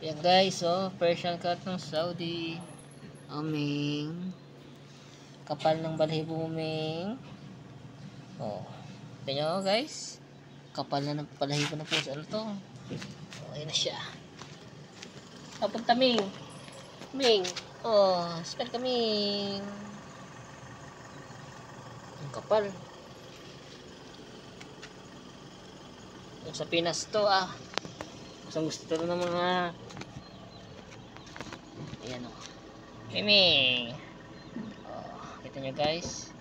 Yan guys, oh, Persian cat ng Saudi. Aming. Kapal ng balahibo Ming. Oh. Tingnan nyo guys. Kapal na ng balahibo ng pusa. Ano to? Oh, ayun na siya. Papunta Ming. Ming. Oh, spell ka Ming. Ang kapal. Yung sa Pinas to ah. Kusang gusto to ng mga. Ayan o. Miming. Oh, kita nyo guys.